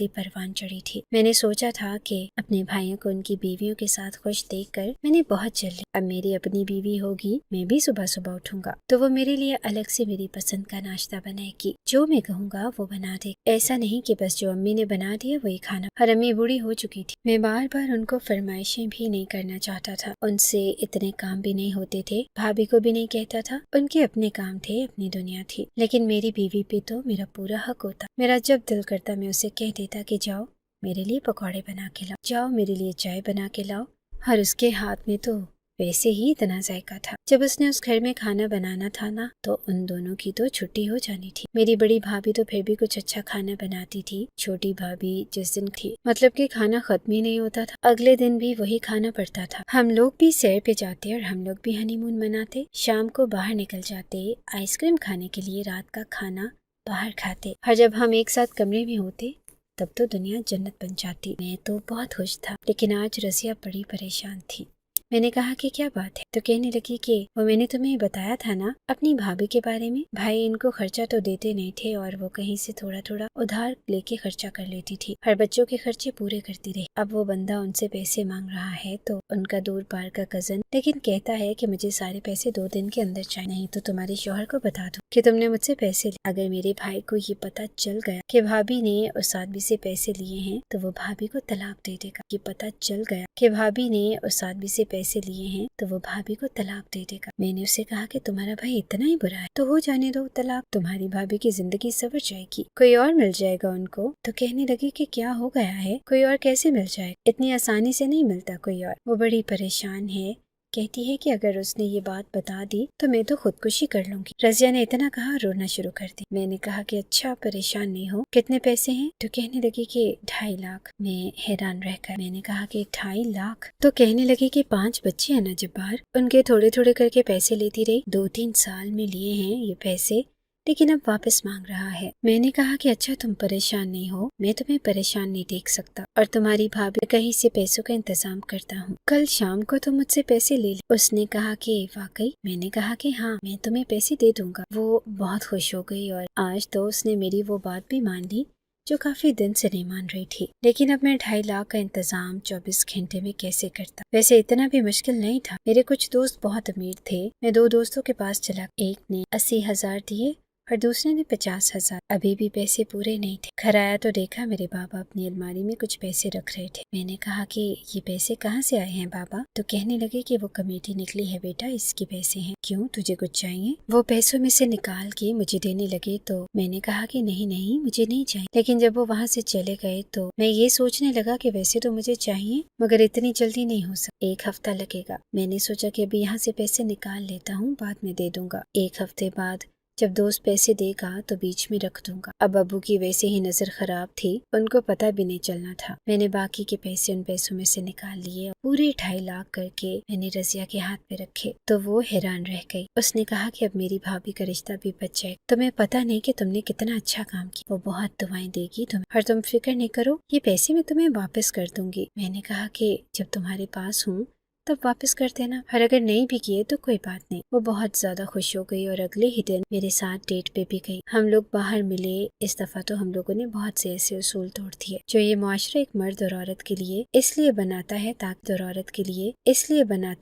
परवान चढ़ी थी। मैंने सोचा था कि अपने भाइयों को उनकी बीवियों के साथ खुश देखकर मैंने बहुत चल ली। अब मेरी अपनी बीवी होगी, मैं भी सुबह सुबह उठूंगा तो वो मेरे लिए अलग से मेरी पसंद का नाश्ता बनाएगी। जो मैं कहूँगा वो बना दे। ऐसा नहीं कि बस जो अम्मी ने बना दिया वही खाना। और अम्मी बूढ़ी हो चुकी थी। मैं बार बार उनको फरमाइशें भी नहीं करना चाहता था। उनसे इतने काम भी नहीं होते थे। भाभी को भी नहीं कहता था, उनके अपने काम थे, अपनी दुनिया थी। लेकिन मेरी बीवी पे तो मेरा पूरा हक होता। मेरा जब दिल करता मैं उसे कह देता कि जाओ मेरे लिए पकौड़े बना के लाओ, जाओ मेरे लिए चाय बना के लाओ, और उसके हाथ में तो वैसे ही इतना जायका था। जब उसने उस घर में खाना बनाना था ना, तो उन दोनों की तो छुट्टी हो जानी थी। मेरी बड़ी भाभी तो फिर भी कुछ अच्छा खाना बनाती थी। छोटी भाभी जिस दिन थी, मतलब कि खाना खत्म ही नहीं होता था, अगले दिन भी वही खाना पड़ता था। हम लोग भी सैर पे जाते और हम लोग भी हनीमून मनाते, शाम को बाहर निकल जाते आइसक्रीम खाने के लिए, रात का खाना बाहर खाते। और जब हम एक साथ कमरे में होते तब तो दुनिया जन्नत बन जाती। मैं तो बहुत खुश था, लेकिन आज रज़िया बड़ी परेशान थी। मैंने कहा कि क्या बात है, तो कहने लगी कि वो मैंने तुम्हें बताया था ना अपनी भाभी के बारे में। भाई इनको खर्चा तो देते नहीं थे और वो कहीं से थोड़ा थोड़ा उधार लेके खर्चा कर लेती थी, हर बच्चों के खर्चे पूरे करती रही। अब वो बंदा उनसे पैसे मांग रहा है, तो उनका दूर पार का कजन, लेकिन कहता है कि मुझे सारे पैसे 2 दिन के अंदर चाहिए, नहीं तो तुम्हारे शौहर को बता दो कि तुमने मुझसे पैसे लिए। अगर मेरे भाई को ये पता चल गया कि भाभी ने उस आदमी से पैसे लिए हैं, तो वो भाभी को तलाक दे देगा। ये पता चल गया कि भाभी ने उस आदमी से पैसे लिए हैं, तो वो भाभी को तलाक दे देगा। मैंने उससे कहा कि तुम्हारा भाई इतना ही बुरा है तो हो जाने दो तलाक, तुम्हारी भाभी की जिंदगी संवर जाएगी, कोई और मिल जाएगा उनको। तो कहने लगी कि क्या हो गया है, कोई और कैसे मिल जाएगा, इतनी आसानी से नहीं मिलता कोई और। वो बड़ी परेशान है, कहती है कि अगर उसने ये बात बता दी तो मैं तो खुदकुशी कर लूंगी। रज़िया ने इतना कहा, रोना शुरू कर दी। मैंने कहा कि अच्छा परेशान नहीं हो, कितने पैसे हैं? तो कहने लगी कि 2.5 लाख। मैं हैरान रहकर मैंने कहा कि 2.5 लाख? तो कहने लगी कि 5 बच्चे हैं ना जब्बार, उनके थोड़े थोड़े करके पैसे लेती रही, 2-3 साल में लिए हैं ये पैसे, लेकिन अब वापस मांग रहा है। मैंने कहा कि अच्छा तुम परेशान नहीं हो, मैं तुम्हें परेशान नहीं देख सकता, और तुम्हारी भाभी कहीं से पैसों का इंतजाम करता हूँ, कल शाम को तुम मुझसे पैसे ले ले। उसने कहा कि वाकई? मैंने कहा कि हाँ, मैं तुम्हें पैसे दे दूंगा। वो बहुत खुश हो गई और आज तो उसने मेरी वो बात भी मान ली जो काफी दिन से नहीं मान रही थी। लेकिन अब मैं 2.5 लाख का इंतजाम 24 घंटे में कैसे करता? वैसे इतना भी मुश्किल नहीं था। मेरे कुछ दोस्त बहुत अमीर थे, मैं 2 दोस्तों के पास चला, एक ने 80,000 दिए और दूसरे ने 50,000। अभी भी पैसे पूरे नहीं थे। घर आया तो देखा मेरे बाबा अपनी अलमारी में कुछ पैसे रख रहे थे। मैंने कहा कि ये पैसे कहाँ से आए हैं बाबा? तो कहने लगे कि वो कमेटी निकली है बेटा, इसके पैसे हैं। क्यों, तुझे कुछ चाहिए? वो पैसों में से निकाल के मुझे देने लगे, तो मैंने कहा कि नहीं नहीं, मुझे नहीं चाहिए। लेकिन जब वो वहाँ से चले गए तो मैं ये सोचने लगा कि वैसे तो मुझे चाहिए, मगर इतनी जल्दी नहीं हो सकता, 1 हफ्ता लगेगा। मैंने सोचा कि अभी यहाँ से पैसे निकाल लेता हूँ, बाद में दे दूंगा। 1 हफ्ते बाद जब दोस्त पैसे देगा तो बीच में रख दूंगा। अब अब्बू की वैसे ही नजर खराब थी, उनको पता भी नहीं चलना था। मैंने बाकी के पैसे उन पैसों में से निकाल लिए, पूरे 2.5 लाख करके मैंने रज़िया के हाथ पे रखे, तो वो हैरान रह गई। उसने कहा कि अब मेरी भाभी का रिश्ता भी बच जाए। तुम्हें पता नहीं कि तुमने कितना अच्छा काम किया, वो बहुत दुआएं देगी तुम्हें, और तुम फिक्र नहीं करो, ये पैसे मैं तुम्हें वापस कर दूंगी। मैंने कहा कि जब तुम्हारे पास हूँ तब वापस कर देना, और अगर नहीं भी किए तो कोई बात नहीं। वो बहुत ज्यादा खुश हो गई और अगले ही दिन मेरे साथ डेट पे भी गई। हम लोग बाहर मिले। इस दफा तो हम लोगों ने बहुत से ऐसे उसूल तोड़ दिए जो ये मुआशरा एक मर्द और औरत के लिए इसलिए बनाता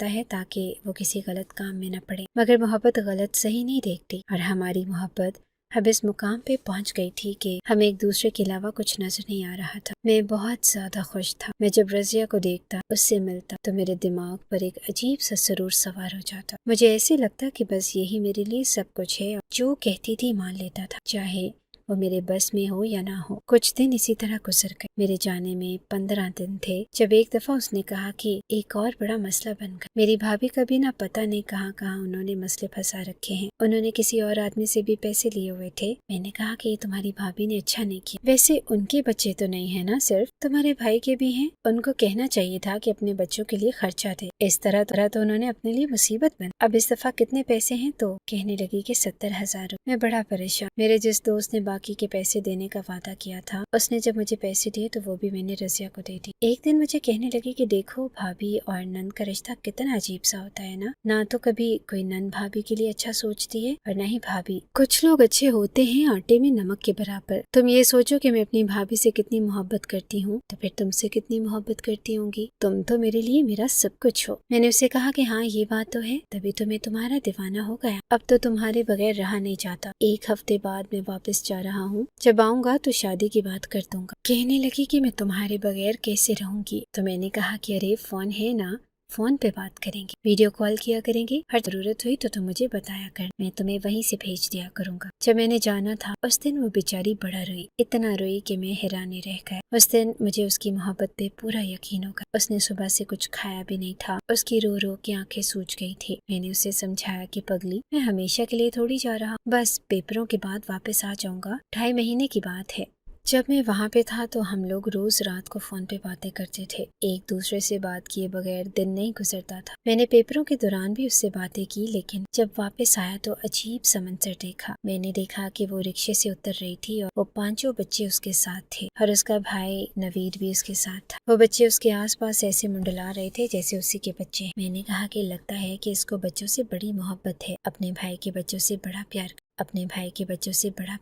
है ताकि वो किसी गलत काम में न पड़े। मगर मोहब्बत गलत सही नहीं देखती, और हमारी मोहब्बत अब इस मुकाम पे पहुंच गई थी कि हमें एक दूसरे के अलावा कुछ नजर नहीं आ रहा था। मैं बहुत ज्यादा खुश था। मैं जब रज़िया को देखता, उससे मिलता, तो मेरे दिमाग पर एक अजीब सा सुरूर सवार हो जाता। मुझे ऐसे लगता कि बस यही मेरे लिए सब कुछ है, और जो कहती थी मान लेता था, चाहे वो मेरे बस में हो या ना हो। कुछ दिन इसी तरह गुजर गए। मेरे जाने में 15 दिन थे जब एक दफा उसने कहा कि एक और बड़ा मसला बन गया। मेरी भाभी का भी ना पता नहीं कहाँ कहाँ उन्होंने मसले फंसा रखे हैं। उन्होंने किसी और आदमी से भी पैसे लिए हुए थे। मैंने कहा कि तुम्हारी भाभी ने अच्छा नहीं किया। वैसे उनके बच्चे तो नहीं है ना, सिर्फ तुम्हारे भाई के भी हैं। उनको कहना चाहिए था कि अपने बच्चों के लिए खर्चा दे। इस तरह तो उन्होंने अपने लिए मुसीबत बन। अब इस दफा कितने पैसे हैं? तो कहने लगी कि 70,000। मैं बड़ा परेशान। मेरे जिस दोस्त ने बाकी के पैसे देने का वादा किया था, उसने जब मुझे पैसे दिए तो वो भी मैंने रज़िया को दे दी। एक दिन मुझे कहने लगी कि देखो, भाभी और नंद का रिश्ता कितना अजीब सा होता है ना तो कभी कोई नंद भाभी के लिए अच्छा सोचती है और ना ही भाभी। कुछ लोग अच्छे होते हैं आटे में नमक के बराबर। तुम ये सोचो कि मैं अपनी भाभी से कितनी मोहब्बत करती हूँ, तो फिर तुमसे कितनी मोहब्बत करती होंगी। तुम तो मेरे लिए मेरा सब कुछ हो। मैंने उसे कहा कि हाँ, ये बात तो है, तभी तो मैं तुम्हारा दीवाना हो गया। अब तो तुम्हारे बगैर रहा नहीं जाता। 1 हफ्ते बाद मैं वापस जा रहा हूँ, जब आऊंगा तो शादी की बात कर दूंगा। कहने लगी कि मैं तुम्हारे बगैर कैसे रहूंगी। तो मैंने कहा कि अरे फोन है ना, फोन पे बात करेंगे, वीडियो कॉल किया करेंगे, हर जरूरत हुई तो तुम मुझे बताया कर, मैं तुम्हें वहीं से भेज दिया करूँगा। जब मैंने जाना था उस दिन वो बेचारी बड़ा रोई, इतना रोई कि मैं हैरानी रह गया। उस दिन मुझे उसकी मोहब्बत पे पूरा यकीन हो गया। उसने सुबह से कुछ खाया भी नहीं था, उसकी रो रो के आंखें सूज गई थी। मैंने उसे समझाया कि पगली, मैं हमेशा के लिए थोड़ी जा रहा, बस पेपरों के बाद वापस आ जाऊंगा, 2.5 महीने की बात है। जब मैं वहाँ पे था तो हम लोग रोज रात को फोन पे बातें करते थे, एक दूसरे से बात किए बगैर दिन नहीं गुजरता था। मैंने पेपरों के दौरान भी उससे बातें की, लेकिन जब वापस आया तो अजीब सा मंजर देखा। मैंने देखा कि वो रिक्शे से उतर रही थी और वो 5 बच्चे उसके साथ थे और उसका भाई नवीद भी उसके साथ था। वो बच्चे उसके आसपास ऐसे मुंडला रहे थे जैसे उसी के बच्चे हैं। मैंने कहा कि लगता है कि इसको बच्चों से बड़ी मोहब्बत है, अपने भाई के बच्चों से बड़ा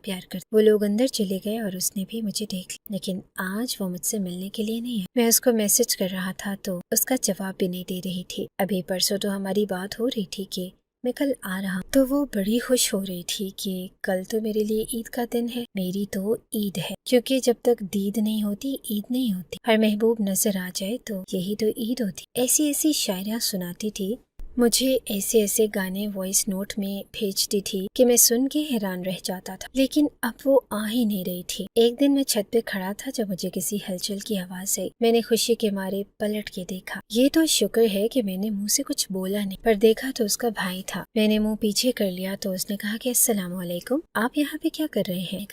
प्यार कर। वो लोग अंदर चले गए और उसने भी मुझे देख लिया, लेकिन आज वो मुझसे मिलने के लिए नहीं है। मैं उसको मैसेज कर रहा था तो उसका जवाब भी नहीं दे रही थी। अभी परसों तो हमारी बात हो रही थी कि मैं कल आ रहा, तो वो बड़ी खुश हो रही थी कि कल तो मेरे लिए ईद का दिन है। मेरी तो ईद है, क्योंकि जब तक दीद नहीं होती ईद नहीं होती। हर महबूब नजर आ जाए तो यही तो ईद होती। ऐसी ऐसी शायरियाँ सुनाती थी, मुझे ऐसे ऐसे गाने वॉइस नोट में भेजती थी कि मैं सुन के हैरान रह जाता था, लेकिन अब वो आ ही नहीं रही थी। एक दिन मैं छत पे खड़ा था जब मुझे किसी हलचल की आवाज आई। मैंने खुशी के मारे पलट के देखा। ये तो शुक्र है कि मैंने मुंह से कुछ बोला नहीं, पर देखा तो उसका भाई था। मैंने मुंह पीछे कर लिया तो उसने कहा कि अस्सलाम वालेकुम, आप यहाँ पे क्या कर रहे हैं?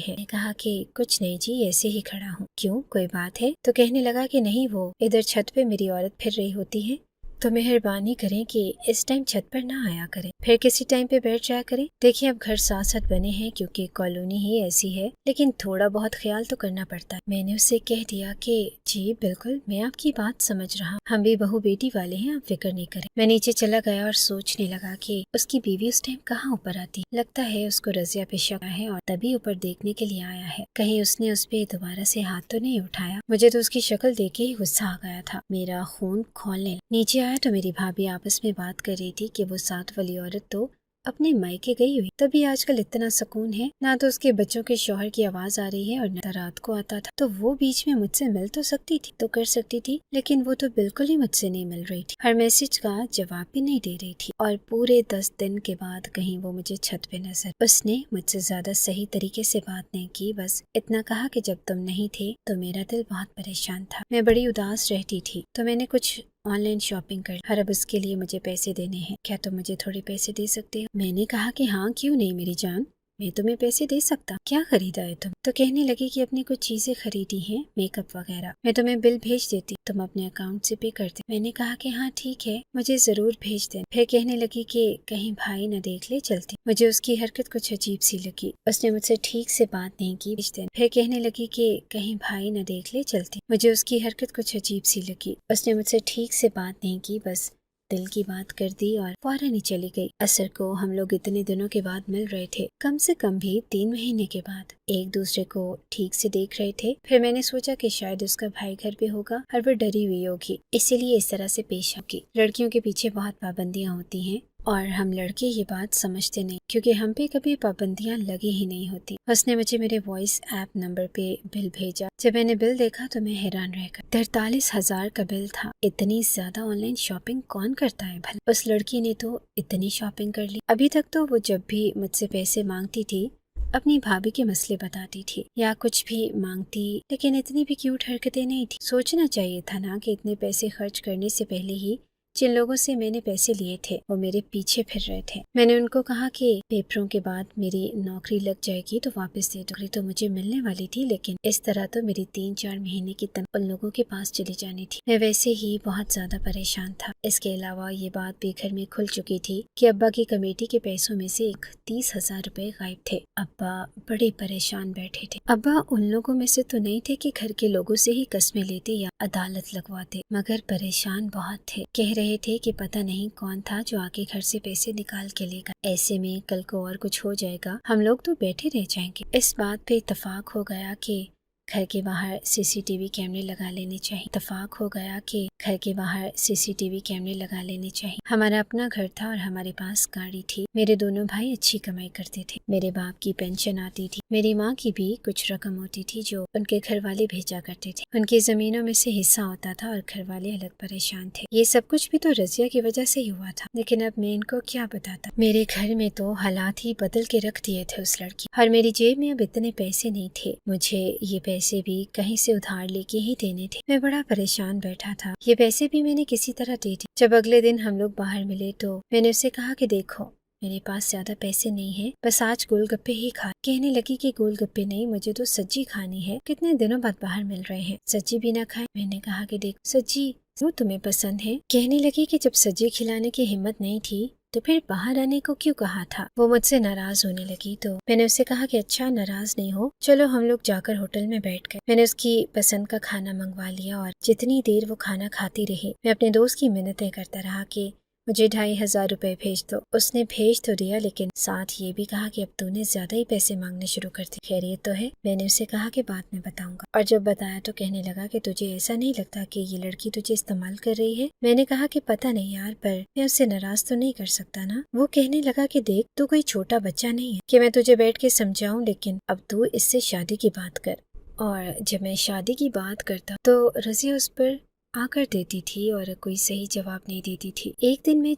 मैंने कहा कि कुछ नहीं जी, ऐसे ही खड़ा हूँ। क्यों, कोई बात है? तो कहने लगा कि नहीं, वो इधर छत पे मेरी औरत फिर रही होती है, तो मेहरबानी करें कि इस टाइम छत पर ना आया करें, फिर किसी टाइम पे बैठ जाया करें। देखिए अब घर साथ साथ बने हैं क्योंकि कॉलोनी ही ऐसी है, लेकिन थोड़ा बहुत ख्याल तो करना पड़ता है। मैंने उससे कह दिया कि जी बिल्कुल, मैं आपकी बात समझ रहा, हम भी बहू बेटी वाले हैं, आप फिक्र नहीं करें। मैं नीचे चला गया और सोचने लगा कि उसकी बीवी उस टाइम कहाँ ऊपर आती। लगता है उसको रजिया पे शक है और तभी ऊपर देखने के लिए आया है। कहीं उसने उस पे दोबारा से हाथ तो नहीं उठाया। मुझे तो उसकी शक्ल देख के ही गुस्सा आ गया था, मेरा खून खौलने। नीचे आया तो मेरी भाभी आपस में बात कर रही थी कि वो साथ वाली औरत तो अपने मायके गई हुई, तभी आजकल इतना सुकून है, ना तो उसके बच्चों के शौहर की आवाज आ रही है और न रात को आता था। तो वो बीच में मुझसे मिल तो सकती थी, तो कर सकती थी, लेकिन वो तो बिल्कुल ही मुझसे नहीं मिल रही थी। हर मैसेज का जवाब भी नहीं दे रही थी और पूरे 10 दिन के बाद कहीं वो मुझे छत पे नजर। उसने मुझसे ज्यादा सही तरीके से बात नहीं की, बस इतना कहा कि जब तुम नहीं थे तो मेरा दिल बहुत परेशान था, मैं बड़ी उदास रहती थी, तो मैंने कुछ ऑनलाइन शॉपिंग कर। हर अब उसके लिए मुझे पैसे देने हैं, क्या तुम मुझे थोड़े पैसे दे सकते हो? मैंने कहा कि हाँ, क्यों नहीं मेरी जान, मैं तुम्हें पैसे दे सकता। क्या खरीदा है तुम? तो कहने लगी कि अपनी कुछ चीजें खरीदी हैं, मेकअप वगैरह, मैं तुम्हें बिल भेज देती, तुम अपने अकाउंट से पे कर दे। मैंने कहा कि हाँ ठीक है, मुझे जरूर भेज दे। फिर कहने लगी कि कहीं भाई न देख ले चलती। मुझे उसकी हरकत कुछ अजीब सी लगी, उसने मुझसे ठीक से बात नहीं की। भेज दे। फिर कहने लगी कि कहीं भाई न देख ले चलती। मुझे उसकी हरकत कुछ अजीब सी लगी, उसने मुझसे ठीक से बात नहीं की, बस दिल की बात कर दी और फौरन ही चली गई। असर को हम लोग इतने दिनों के बाद मिल रहे थे, कम से कम भी 3 महीने के बाद एक दूसरे को ठीक से देख रहे थे। फिर मैंने सोचा कि शायद उसका भाई घर पे होगा और वो डरी हुई होगी, इसीलिए इस तरह से पेश होगी। लड़कियों के पीछे बहुत पाबंदियां होती हैं और हम लड़के ये बात समझते नहीं, क्योंकि हम पे कभी पाबंदियां लगी ही नहीं होती। उसने मुझे मेरे वॉइस ऐप नंबर पे बिल भेजा। जब मैंने बिल देखा तो मैं हैरान रह गई। 43,000 का बिल था। इतनी ज्यादा ऑनलाइन शॉपिंग कौन करता है भला? उस लड़की ने तो इतनी शॉपिंग कर ली। अभी तक तो वो जब भी मुझसे पैसे मांगती थी अपनी भाभी के मसले बताती थी या कुछ भी मांगती, लेकिन इतनी भी क्यूट हरकतें नहीं थी। सोचना चाहिए था ना कि इतने पैसे खर्च करने से पहले ही जिन लोगों से मैंने पैसे लिए थे वो मेरे पीछे फिर रहे थे। मैंने उनको कहा कि पेपरों के बाद मेरी नौकरी लग जाएगी तो वापस दे दो। नौकरी तो मुझे मिलने वाली थी, लेकिन इस तरह तो मेरी 3-4 महीने की तनख्वाह उन लोगों के पास चली जानी थी। मैं वैसे ही बहुत ज्यादा परेशान था। इसके अलावा ये बात भी घर में खुल चुकी थी कि अब्बा की कमेटी के पैसों में से 30,000 रुपए गायब थे। अब्बा बड़े परेशान बैठे थे। अब्बा उन लोगों में से तो नहीं थे कि घर के लोगों से ही कस्में लेते या अदालत लगवाते, मगर परेशान बहुत थे। कह रहे थे कि पता नहीं कौन था जो आके घर से पैसे निकाल के लेगा। ऐसे में कल को और कुछ हो जाएगा, हम लोग तो बैठे रह जाएंगे। इस बात पे इत्तेफाक हो गया कि घर के बाहर CCTV कैमरे लगा लेने चाहिए। इत्तेफाक हो गया कि گھر کے باہر CCTV کیمرے لگا لینے چاہیے۔ ہمارا اپنا گھر تھا اور ہمارے پاس گاڑی تھی۔ میرے دونوں بھائی اچھی کمائی کرتے تھے۔ میرے باپ کی پینشن آتی تھی، میری ماں کی بھی کچھ رقم ہوتی تھی جو ان کے گھر والے بھیجا کرتے تھے۔ ان کی زمینوں میں سے حصہ ہوتا تھا اور گھر والے الگ پریشان تھے۔ یہ سب کچھ بھی تو رضیہ کی وجہ سے ہی ہوا تھا، لیکن اب میں ان کو کیا بتاتا۔ میرے گھر میں تو حالات ہی بدل کے رکھ دیے تھے اس لڑکی، اور میری جیب میں اب اتنے پیسے نہیں تھے۔ مجھے یہ پیسے بھی کہیں سے ادھار لے کے ہی دینے تھے۔ میں بڑا پریشان بیٹھا تھا۔ یہ پیسے بھی میں نے کسی طرح دے دی۔ جب اگلے دن ہم لوگ باہر ملے تو میں نے اسے کہا کہ دیکھو میرے پاس زیادہ پیسے نہیں ہیں، بس آج گول گپے ہی کھا۔ کہنے لگی کہ گول گپے نہیں، مجھے تو سبزی کھانی ہے، کتنے دنوں بعد باہر مل رہے ہیں، سبزی بھی نہ کھائے۔ میں نے کہا کہ دیکھ سبزی وہ تمہیں پسند ہے۔ کہنے لگی کہ جب سبزی کھلانے کی ہمت نہیں تھی تو پھر باہر آنے کو کیوں کہا تھا۔ وہ مجھ سے ناراض ہونے لگی تو میں نے اسے کہا کہ اچھا ناراض نہیں ہو، چلو ہم لوگ جا کر ہوٹل میں بیٹھ گئے۔ میں نے اس کی پسند کا کھانا منگوا لیا اور جتنی دیر وہ کھانا کھاتی رہی میں اپنے دوست کی منتیں کرتا رہا کہ مجھے 2500 روپے بھیج دو۔ اس نے بھیج تو دیا، لیکن ساتھ یہ بھی کہا کہ اب تو نے زیادہ ہی پیسے مانگنے شروع کر دی، خیریت تو ہے؟ میں نے اسے کہا کہ بعد میں بتاؤں گا، اور جب بتایا تو کہنے لگا کہ تجھے ایسا نہیں لگتا کہ یہ لڑکی تجھے استعمال کر رہی ہے؟ میں نے کہا کہ پتہ نہیں یار، پر میں اس سے ناراض تو نہیں کر سکتا نا۔ وہ کہنے لگا کہ دیکھ تو کوئی چھوٹا بچہ نہیں ہے کہ میں تجھے بیٹھ کے سمجھاؤں، لیکن اب تو اس سے شادی کی بات کر۔ اور جب میں شادی کی بات کرتا تو رضیہ اس پر آ کر دیتی تھی اور کوئی صحیح جواب نہیں دیتی تھی۔ ایک دن میں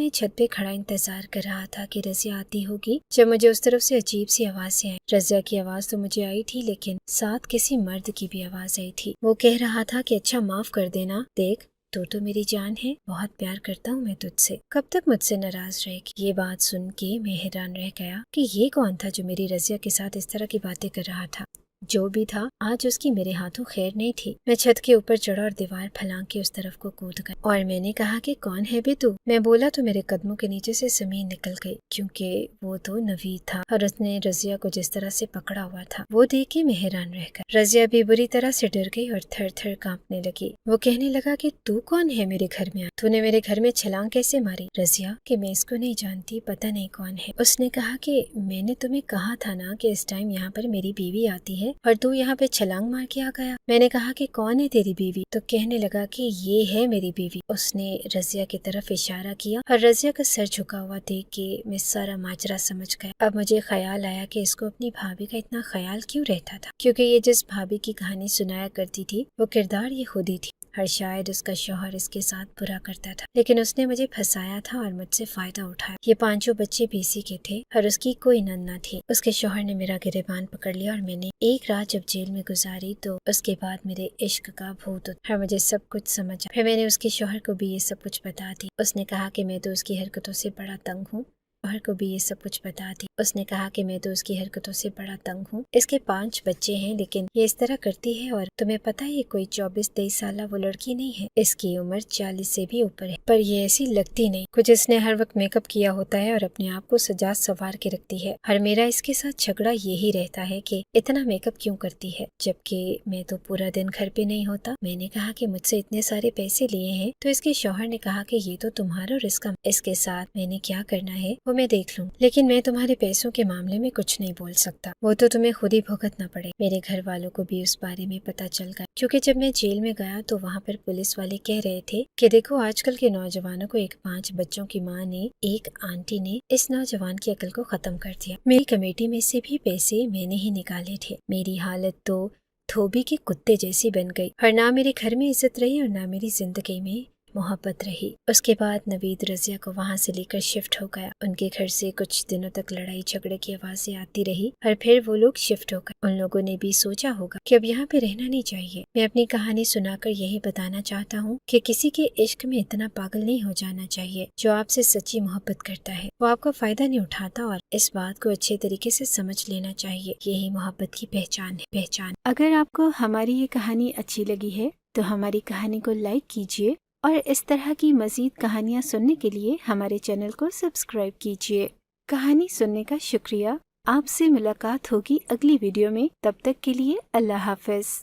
چھت پہ کھڑا انتظار کر رہا تھا کہ رضیہ آتی ہوگی، جب مجھے اس طرف سے عجیب سی آوازیں آئیں۔ رضیہ کی آواز تو مجھے آئی تھی، لیکن ساتھ کسی مرد کی بھی آواز آئی تھی۔ وہ کہہ رہا تھا کہ اچھا معاف کر دینا، دیکھ تو میری جان ہے، بہت پیار کرتا ہوں میں تجھ سے، کب تک مجھ سے ناراض رہے گی؟ یہ بات سن کے میں حیران رہ گیا کہ یہ کون تھا جو میری رضیہ کے ساتھ اس طرح کی باتیں کر رہا تھا۔ جو بھی تھا، آج اس کی میرے ہاتھوں خیر نہیں تھی۔ میں چھت کے اوپر چڑھا اور دیوار پھلانگ کے اس طرف کو کود گیا، اور میں نے کہا کہ کون ہے بے تو؟ میں بولا تو میرے قدموں کے نیچے سے زمین نکل گئی، کیونکہ وہ تو نوید تھا اور اس نے رضیہ کو جس طرح سے پکڑا ہوا تھا وہ دیکھ کے میں حیران رہ گیا۔ رضیہ بھی بری طرح سے ڈر گئی اور تھر تھر کانپنے لگی۔ وہ کہنے لگا کہ تو کون ہے میرے گھر میں؟ تو نے میرے گھر میں چھلانگ کیسے ماری؟ رضیہ کہ میں اس کو نہیں جانتی، پتہ نہیں کون ہے۔ اس نے کہا کہ میں نے تمہیں کہا تھا نا کہ اس ٹائم یہاں پر میری بیوی آتی ہے اور تو یہاں پہ چھلانگ مار کے آ گیا۔ میں نے کہا کہ کون ہے تیری بیوی؟ تو کہنے لگا کہ یہ ہے میری بیوی۔ اس نے رضیہ کی طرف اشارہ کیا اور رضیہ کا سر جھکا ہوا دیکھ کے میں سارا ماجرا سمجھ گیا۔ اب مجھے خیال آیا کہ اس کو اپنی بھابھی کا اتنا خیال کیوں رہتا تھا، کیونکہ یہ جس بھابھی کی کہانی سنایا کرتی تھی وہ کردار یہ خود ہی تھی۔ اور شاید اس کا شوہر اس کے ساتھ برا کرتا تھا، لیکن اس نے مجھے پھنسایا تھا اور مجھ سے فائدہ اٹھایا۔ یہ 5 بچے بیسی کے تھے اور اس کی کوئی نند نہ تھی۔ اس کے شوہر نے میرا گریبان پکڑ لیا اور میں نے ایک رات جب جیل میں گزاری تو اس کے بعد میرے عشق کا بھوت اور مجھے سب کچھ سمجھا۔ پھر میں نے اس کے شوہر کو بھی یہ سب کچھ بتا دی۔ اس نے کہا کہ میں تو اس کی حرکتوں سے بڑا تنگ ہوں۔ شوہر کو بھی یہ سب کچھ بتا دی۔ اس نے کہا کہ میں تو اس کی حرکتوں سے بڑا تنگ ہوں۔ اس کے 5 بچے ہیں، لیکن یہ اس طرح کرتی ہے، اور تمہیں پتہ ہے یہ کوئی 24-23 سالہ وہ لڑکی نہیں ہے، اس کی عمر 40 سے بھی اوپر ہے، پر یہ ایسی لگتی نہیں، کچھ اس نے ہر وقت میک اپ کیا ہوتا ہے اور اپنے آپ کو سجا سنوار کے رکھتی ہے۔ اور میرا اس کے ساتھ جھگڑا یہی رہتا ہے کہ اتنا میک اپ کیوں کرتی ہے، جبکہ میں تو پورا دن گھر پہ نہیں ہوتا۔ میں نے کہا کہ مجھ سے اتنے سارے پیسے لیے ہیں، تو اس کے شوہر نے کہا کہ یہ تو تمہارا اور اس کے ساتھ میں نے کیا کرنا ہے وہ میں دیکھ لوں، لیکن میں تمہارے پیسوں کے معاملے میں کچھ نہیں بول سکتا، وہ تو تمہیں خود ہی بھگتنا پڑے۔ میرے گھر والوں کو بھی اس بارے میں پتہ چل گیا، کیونکہ جب میں جیل میں گیا تو وہاں پر پولیس والے کہہ رہے تھے کہ دیکھو آج کل کے نوجوانوں کو، ایک 5 بچوں کی ماں نے، ایک آنٹی نے اس نوجوان کی عقل کو ختم کر دیا۔ میری کمیٹی میں سے بھی پیسے میں نے ہی نکالے تھے۔ میری حالت تو دھوبی کے کتے جیسی بن گئی، اور نہ میرے گھر میں عزت رہی اور نہ میری زندگی میں محبت رہی۔ اس کے بعد نوید رضیہ کو وہاں سے لے کر شفٹ ہو گیا۔ ان کے گھر سے کچھ دنوں تک لڑائی جھگڑے کی آوازیں آتی رہی، اور پھر وہ لوگ شفٹ ہو گئے۔ ان لوگوں نے بھی سوچا ہوگا کہ اب یہاں پہ رہنا نہیں چاہیے۔ میں اپنی کہانی سنا کر یہی بتانا چاہتا ہوں کہ کسی کے عشق میں اتنا پاگل نہیں ہو جانا چاہیے۔ جو آپ سے سچی محبت کرتا ہے وہ آپ کا فائدہ نہیں اٹھاتا، اور اس بات کو اچھے طریقے سے سمجھ لینا چاہیے۔ یہی محبت کی پہچان ہے۔ اگر آپ کو ہماری یہ کہانی اچھی لگی ہے تو ہماری کہانی کو لائک کیجیے، اور اس طرح کی مزید کہانیاں سننے کے لیے ہمارے چینل کو سبسکرائب کیجیے۔ کہانی سننے کا شکریہ۔ آپ سے ملاقات ہوگی اگلی ویڈیو میں، تب تک کے لیے اللہ حافظ۔